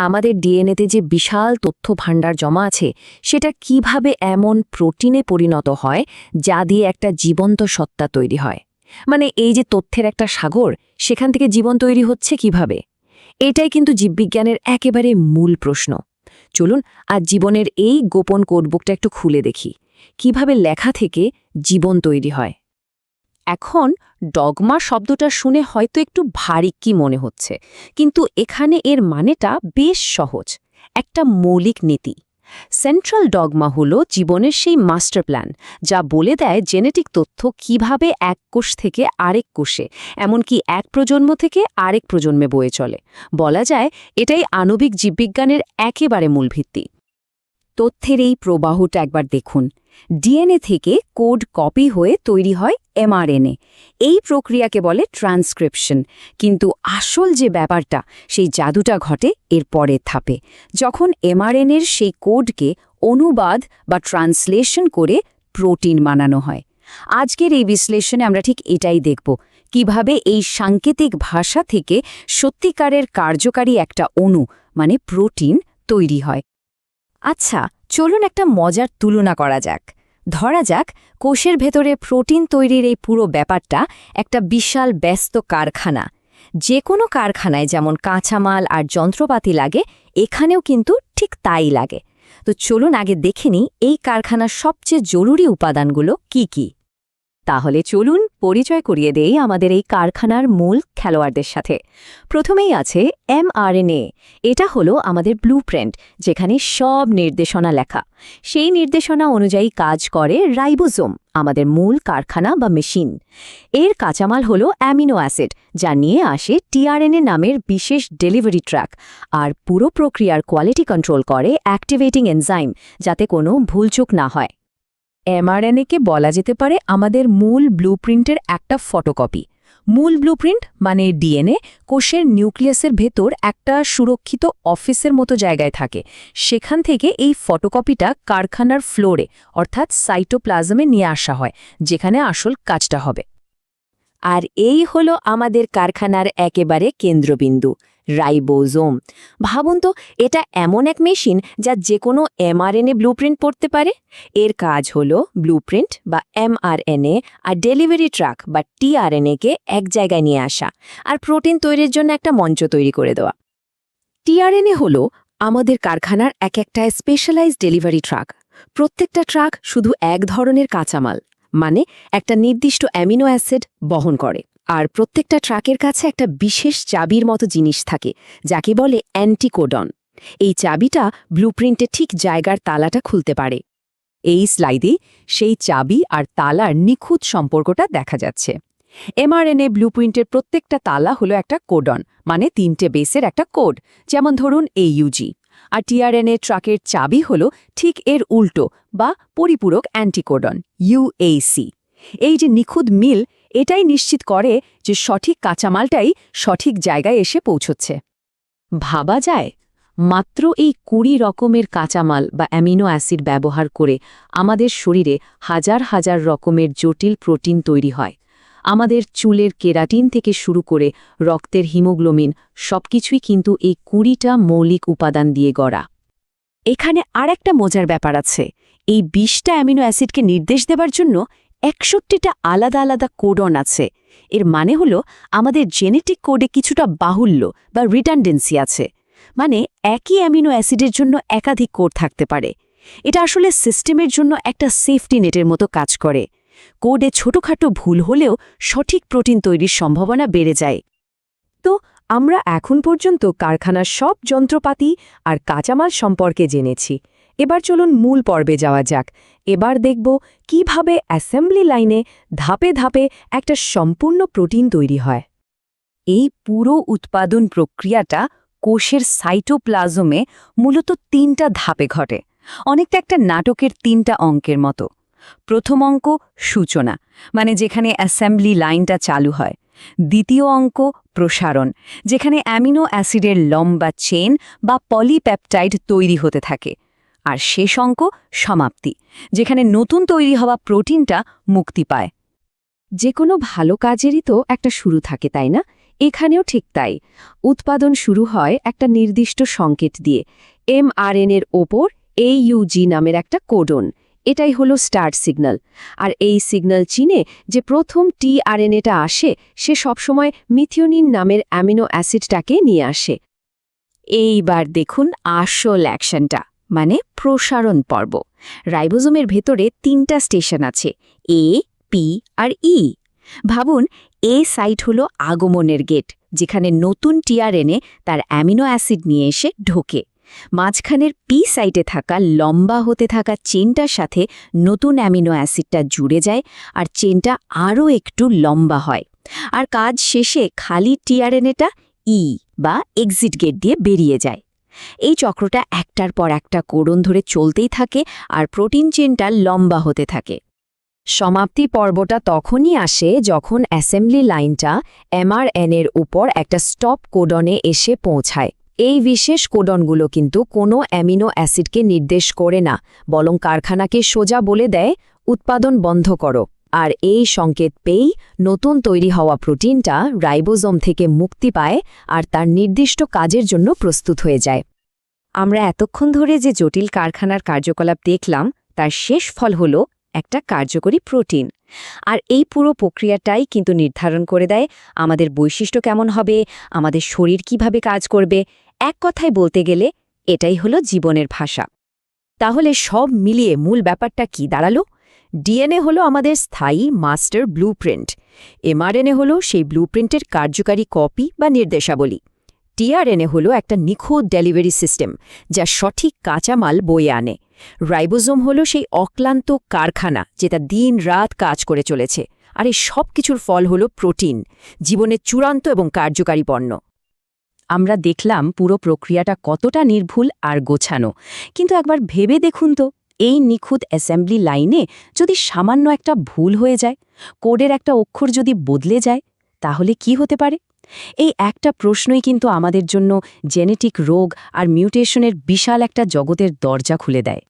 আমাদের ডিএনএতে যে বিশাল তথ্য ভাণ্ডার জমা আছে সেটা কিভাবে এমন প্রোটিনে পরিণত হয় যা দিয়ে একটা জীবন্ত সত্তা তৈরি হয়? মানে এই যে তথ্যের একটা সাগর, সেখান থেকে জীবন তৈরি হচ্ছে কিভাবে? এটাই কিন্তু জীববিজ্ঞানের একেবারে মূল প্রশ্ন। চলুন আজ জীবনের এই গোপন কোডবুকটা একটু খুলে দেখি কিভাবে লেখা থেকে জীবন তৈরি হয়। এখন ডগমা শব্দটা শুনে হয়তো একটু ভারী কি মনে হচ্ছে, কিন্তু এখানে এর মানেটা বেশ সহজ। একটা মৌলিক নীতি। সেন্ট্রাল ডগমা হলো জীবনের সেই মাস্টার প্ল্যান, যা বলে দেয় জেনেটিক তথ্য কিভাবে এক কোষ থেকে আরেক কোষে, এমনকি এক প্রজন্ম থেকে আরেক প্রজন্মে বয়ে চলে। বলা যায় এটাই আণবিক জীববিজ্ঞানের একেবারে মূল ভিত্তি। তথ্যের এই প্রবাহটা একবার দেখুন। ডিএনএ থেকে কোড কপি হয়ে তৈরি হয় এমআরএনএ। এই প্রক্রিয়াকে বলে ট্রান্সক্রিপশন। কিন্তু আসল যে ব্যাপারটা, সেই জাদুটা ঘটে এর পরের ধাপে, যখন এমআরএনএর সেই কোডকে অনুবাদ বা ট্রান্সলেশন করে প্রোটিন বানানো হয়। আজকের এই বিশ্লেষণে আমরা ঠিক এটাই দেখব, কিভাবে এই সাংকেতিক ভাষা থেকে সত্যিকারের কার্যকারী একটা অণু মানে প্রোটিন তৈরি হয়। আচ্ছা, চলুন একটা মজার তুলনা করা যাক। ধরা যাক কোষের ভেতরে প্রোটিন তৈরির এই পুরো ব্যাপারটা একটা বিশাল ব্যস্ত কারখানা। যে কোনো কারখানায় যেমন কাঁচামাল আর যন্ত্রপাতি লাগে, এখানেও কিন্তু ঠিক তাই লাগে। তো চলুন আগে দেখে নিই এই কারখানার সবচেয়ে জরুরি উপাদানগুলো কি কি। তাহলে চলুন পরিচয় করিয়ে দেই আমাদের এই কারখানার মূল খেলোয়াড়দের সাথে। প্রথমেই আছে এমআরএনএ। এটা হলো আমাদের ব্লুপ্রিন্ট, যেখানে সব নির্দেশনা লেখা। সেই নির্দেশনা অনুযায়ী কাজ করে রাইবোজোম, আমাদের মূল কারখানা বা মেশিন। এর কাঁচামাল হলো অ্যামিনো অ্যাসিড, যা নিয়ে আসে টিআরএনএ নামের বিশেষ ডেলিভারি ট্র্যাক। আর পুরো প্রক্রিয়ার কোয়ালিটি কন্ট্রোল করে অ্যাক্টিভেটিং এনজাইম, যাতে কোনো ভুলচুক না হয়। এমআরএনএকে বলা যেতে পারে আমাদের মূল ব্লুপ্রিন্টের একটা ফটোকপি। মূল ব্লুপ্রিন্ট মানে ডিএনএ কোষের নিউক্লিয়াসের ভেতর একটা সুরক্ষিত অফিসের মতো জায়গায় থাকে। সেখান থেকে এই ফটোকপিটা কারখানার ফ্লোরে অর্থাৎ সাইটোপ্লাজমে নিয়ে আসা হয়, যেখানে আসল কাজটা হবে। আর এই হলো আমাদের কারখানার একেবারে কেন্দ্রবিন্দু, রাইবোজোম। ভাবুন তো, এটা এমন এক মেশিন যা যে কোনো এমআরএনএ ব্লুপ্রিন্ট পড়তে পারে। এর কাজ হলো ব্লুপ্রিন্ট বা এমআরএনএ আর ডেলিভারি ট্রাক বা টিআরএনএকে এক জায়গায় নিয়ে আসা, আর প্রোটিন তৈরির জন্য একটা মঞ্চ তৈরি করে দেওয়া। টিআরএনএ হলো আমাদের কারখানার এক একটা স্পেশালাইজড ডেলিভারি ট্রাক। প্রত্যেকটা ট্রাক শুধু এক ধরনের কাঁচামাল, মানে একটা নির্দিষ্ট অ্যামিনো অ্যাসিড বহন করে। আর প্রত্যেকটা ট্রাকের কাছে একটা বিশেষ চাবির মতো জিনিস থাকে, যাকে বলে অ্যান্টিকোডন। এই চাবিটা ব্লুপ্রিন্টে ঠিক জায়গার তালাটা খুলতে পারে। এই স্লাইডে সেই চাবি আর তালার নিখুঁত সম্পর্কটা দেখা যাচ্ছে। এমআরএনএ ব্লুপ্রিন্টের প্রত্যেকটা তালা হলো একটা কোডন, মানে 3টে বেসের একটা কোড, যেমন ধরুন AUG। আর টিআরএনএ ট্রাকের চাবি হলো ঠিক এর উল্টো বা পরিপূরক অ্যান্টিকোডন, UAC। এই যে নিখুঁত মিল, এটাই নিশ্চিত করে যে সঠিক কাঁচামালটাই সঠিক জায়গায় এসে পৌঁছচ্ছে। ভাবা যায়, মাত্র এই 20 রকমের কাঁচামাল বা অ্যামিনো অ্যাসিড ব্যবহার করে আমাদের শরীরে হাজার হাজার রকমের জটিল প্রোটিন তৈরি হয়। আমাদের চুলের কেরাটিন থেকে শুরু করে রক্তের হিমোগ্লোবিন, সবকিছুই কিন্তু এই 20টা মৌলিক উপাদান দিয়ে গড়া। এখানে আর একটা মজার ব্যাপার আছে। এই 20টা অ্যামিনো অ্যাসিডকে নির্দেশ দেবার জন্য 61টা আলাদা আলাদা কোডন আছে। এর মানে হলো আমাদের জেনেটিক কোডে কিছুটা বাহুল্য বা রিডান্ডেন্সি আছে, মানে একই অ্যামিনো অ্যাসিডের জন্য একাধিক কোড থাকতে পারে। এটা আসলে সিস্টেমের জন্য একটা সেফটি নেটের মতো কাজ করে। কোডে ছোটখাটো ভুল হলেও সঠিক প্রোটিন তৈরির সম্ভাবনা বেড়ে যায়। তো আমরা এখন পর্যন্ত কারখানার সব যন্ত্রপাতি আর কাঁচামাল সম্পর্কে জেনেছি। এবার চলুন মূল পর্বে যাওয়া যাক। এবার দেখব কিভাবে অ্যাসেম্বলি লাইনে ধাপে ধাপে একটা সম্পূর্ণ প্রোটিন তৈরি হয়। এই পুরো উৎপাদন প্রক্রিয়াটা কোষের সাইটোপ্লাজমে মূলত 3টা ধাপে ঘটে, অনেকটা একটা নাটকের 3টা অঙ্কের মতো। প্রথম অঙ্ক সূচনা, মানে যেখানে অ্যাসেম্বলি লাইনটা চালু হয়। দ্বিতীয় অঙ্ক প্রসারণ, যেখানে অ্যামিনো অ্যাসিডের লম্বা চেন বা পলিপ্যাপটাইড তৈরি হতে থাকে। আর শেষ অঙ্ক সমাপ্তি, যেখানে নতুন তৈরি হওয়া প্রোটিনটা মুক্তি পায়। যে কোনো ভালো কাজেরই তো একটা শুরু থাকে, তাই না? এখানেও ঠিক তাই। উৎপাদন শুরু হয় একটা নির্দিষ্ট সংকেত দিয়ে, mRNA-এর ওপর AUG নামের একটা কোডন। এটাই হলো স্টার্ট সিগন্যাল। আর এই সিগন্যাল চিনে যে প্রথম টিআরএনএটা আসে, সে সবসময় মিথিওনিন নামের অ্যামিনো অ্যাসিডটাকে নিয়ে আসে। এইবার দেখুন আসল অ্যাকশনটা, মানে প্রসারণ পর্ব। রাইবোজোমের ভেতরে 3টা স্টেশন আছে, এ, পি আর ই। ভাবুন, এ সাইট হলো আগমনের গেট, যেখানে নতুন টিআরএনএ তার অ্যামিনো অ্যাসিড নিয়ে এসে ঢোকে। মাঝখানের পি সাইটে থাকা লম্বা হতে থাকা চেনটার সাথে নতুন অ্যামিনো অ্যাসিডটা জুড়ে যায়, আর চেনটা আরও একটু লম্বা হয়। আর কাজ শেষে খালি টিআরএনএটা ই বা এক্সিট গেট দিয়ে বেরিয়ে যায়। এই চক্রটা একটার পর একটা কোডন ধরে চলতেই থাকে, আর প্রোটিন চেনটা লম্বা হতে থাকে। সমাপ্তি পর্বটা তখনই আসে যখন অ্যাসেম্বলি লাইনটা mRNA-এর উপর একটা স্টপ কোডনে এসে পৌঁছায়। এই বিশেষ কোডনগুলো কিন্তু কোনো অ্যামিনো অ্যাসিডকে নির্দেশ করে না, বরং কারখানাকে সোজা বলে দেয়, উৎপাদন বন্ধ করো। আর এই সংকেত পেয়েই নতুন তৈরি হওয়া প্রোটিনটা রাইবোজোম থেকে মুক্তি পায় আর তার নির্দিষ্ট কাজের জন্য প্রস্তুত হয়ে যায়। আমরা এতক্ষণ ধরে যে জটিল কারখানার কার্যকলাপ দেখলাম, তার শেষ ফল হল একটা কার্যকরী প্রোটিন। আর এই পুরো প্রক্রিয়াটাই কিন্তু নির্ধারণ করে দেয় আমাদের বৈশিষ্ট্য কেমন হবে, আমাদের শরীর কিভাবে কাজ করবে। এক কথায় বলতে গেলে এটাই হলো জীবনের ভাষা। তাহলে সব মিলিয়ে মূল ব্যাপারটা কি দাঁড়ালো? ডিএনএ হলো আমাদের স্থায়ী মাস্টার ব্লুপ্রিন্ট, mRNA হলো সেই ব্লুপ্রিন্টের কার্যকারী কপি বা নির্দেশাবলী, টিআরএনএ হলো একটা নিখুঁত ডেলিভারি সিস্টেম যা সঠিক কাঁচামাল বয়ে আনে, রাইবোজোম হলো সেই অক্লান্ত কারখানা যেটা দিন রাত কাজ করে চলেছে, আর এই সব কিছুর ফল হলো প্রোটিন, জীবনের চূড়ান্ত এবং কার্যকারী পণ্য। আমরা দেখলাম পুরো প্রক্রিয়াটা কতটা নির্ভুল আর গোছানো, কিন্তু একবার ভেবে দেখুন তো, এই নিখুঁত অ্যাসেম্বলি লাইনে যদি সামান্য একটা ভুল হয়ে যায়, কোডের একটা অক্ষর যদি বদলে যায়, তাহলে কি হতে পারে? এই একটা প্রশ্নই কিন্তু আমাদের জন্য জেনেটিক রোগ আর মিউটেশনের বিশাল একটা জগতের দরজা খুলে দেয়।